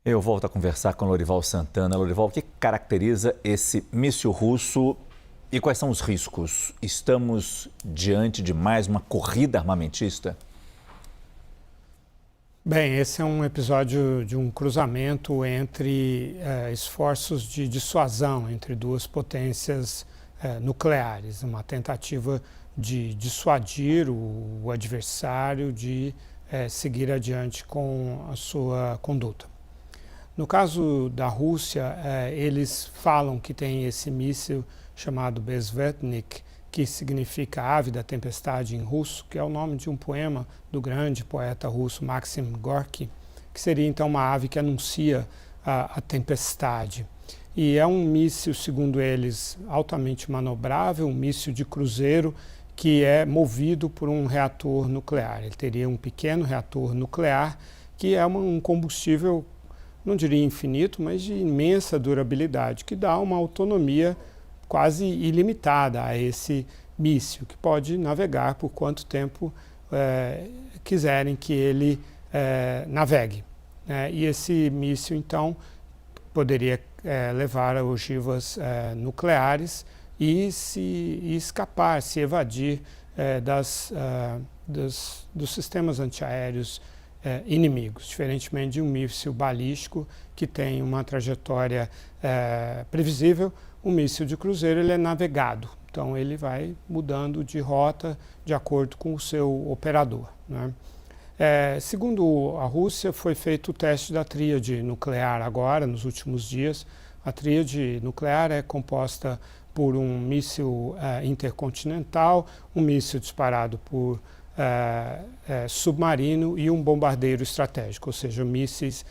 Eu volto a conversar com Lorival Santana. Lorival, o que caracteriza esse míssil russo e quais são os riscos? Estamos diante de mais uma corrida armamentista? Bem, esse é um episódio de um cruzamento entre esforços de dissuasão entre duas potências nucleares, uma tentativa de dissuadir o adversário de seguir adiante com a sua conduta. No caso da Rússia, eles falam que tem esse míssil chamado Bezvetnik, que significa Ave da Tempestade em russo, que é o nome de um poema do grande poeta russo Maxim Gorky, que seria então uma ave que anuncia a tempestade. E é um míssil, segundo eles, altamente manobrável, um míssil de cruzeiro que é movido por um reator nuclear. Ele teria um pequeno reator nuclear que é um combustível, não diria infinito, mas de imensa durabilidade, que dá uma autonomia quase ilimitada a esse míssil, que pode navegar por quanto tempo quiserem que ele navegue. E esse míssil, então, poderia levar a ogivas nucleares e escapar, se evadir dos sistemas antiaéreos inimigos, diferentemente de um míssil balístico que tem uma trajetória previsível. O míssil de cruzeiro ele é navegado, então ele vai mudando de rota de acordo com o seu operador, né? Segundo a Rússia, foi feito o teste da tríade nuclear agora, nos últimos dias. A tríade nuclear é composta por um míssil intercontinental, um míssil disparado por submarino e um bombardeiro estratégico, ou seja, mísseis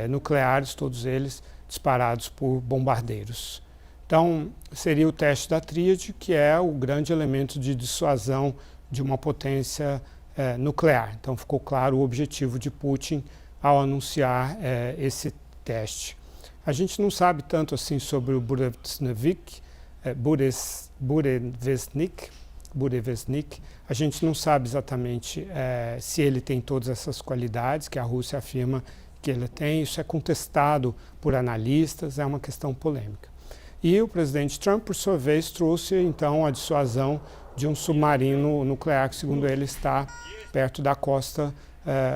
nucleares, todos eles disparados por bombardeiros. Então, seria o teste da tríade, que é o grande elemento de dissuasão de uma potência nuclear. Então, ficou claro o objetivo de Putin ao anunciar esse teste. A gente não sabe tanto assim sobre o Burevestnik. A gente não sabe exatamente se ele tem todas essas qualidades que a Rússia afirma que ele tem. Isso é contestado por analistas, é uma questão polêmica. E o presidente Trump, por sua vez, trouxe então a dissuasão de um submarino nuclear que, segundo ele, está perto da costa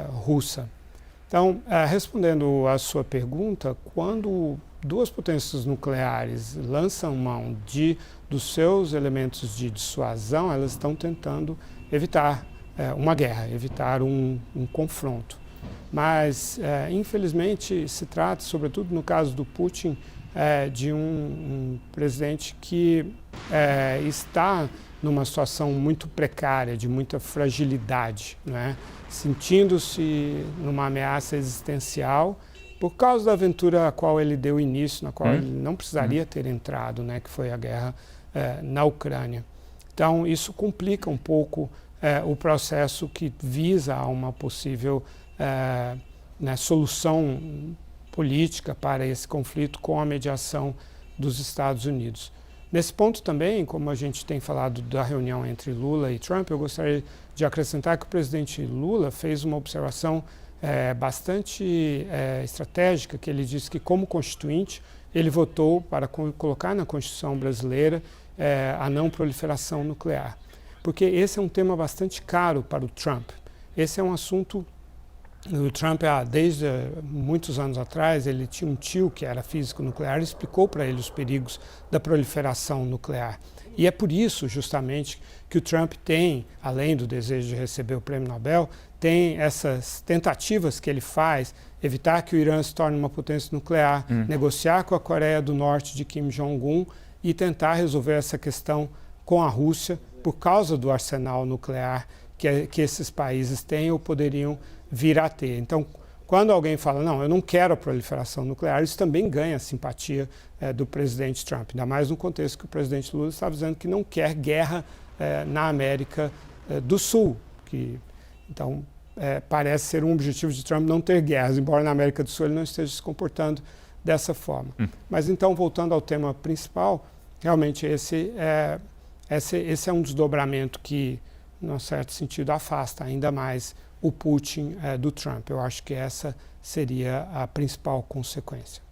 russa. Então, respondendo à sua pergunta, quando duas potências nucleares lançam mão dos seus elementos de dissuasão, elas estão tentando evitar uma guerra, evitar um confronto. Mas, infelizmente, se trata, sobretudo no caso do Putin, de um presidente que está numa situação muito precária, de muita fragilidade, né? Sentindo-se numa ameaça existencial por causa da aventura a qual ele deu início, na qual ele não precisaria ter entrado, né? Que foi a guerra na Ucrânia. Então, isso complica um pouco o processo que visa a uma possível solução política para esse conflito com a mediação dos Estados Unidos. Nesse ponto também, como a gente tem falado da reunião entre Lula e Trump, eu gostaria de acrescentar que o presidente Lula fez uma observação bastante estratégica, que ele disse que, como constituinte, ele votou para colocar na Constituição brasileira a não proliferação nuclear. Porque esse é um tema bastante caro para o Trump. Esse é um assunto. O Trump, desde muitos anos atrás, ele tinha um tio que era físico nuclear e explicou para ele os perigos da proliferação nuclear. E é por isso, justamente, que o Trump tem, além do desejo de receber o Prêmio Nobel, tem essas tentativas que ele faz, evitar que o Irã se torne uma potência nuclear, negociar com a Coreia do Norte de Kim Jong-un e tentar resolver essa questão com a Rússia por causa do arsenal nuclear que esses países têm ou poderiam vir a ter. Então, quando alguém fala, não, eu não quero a proliferação nuclear, isso também ganha a simpatia do presidente Trump, ainda mais no contexto que o presidente Lula está dizendo que não quer guerra na América do Sul. Então, parece ser um objetivo de Trump não ter guerras, embora na América do Sul ele não esteja se comportando dessa forma. Mas então, voltando ao tema principal, realmente esse é um desdobramento que, num certo sentido, afasta ainda mais o Putin do Trump. Eu acho que essa seria a principal consequência.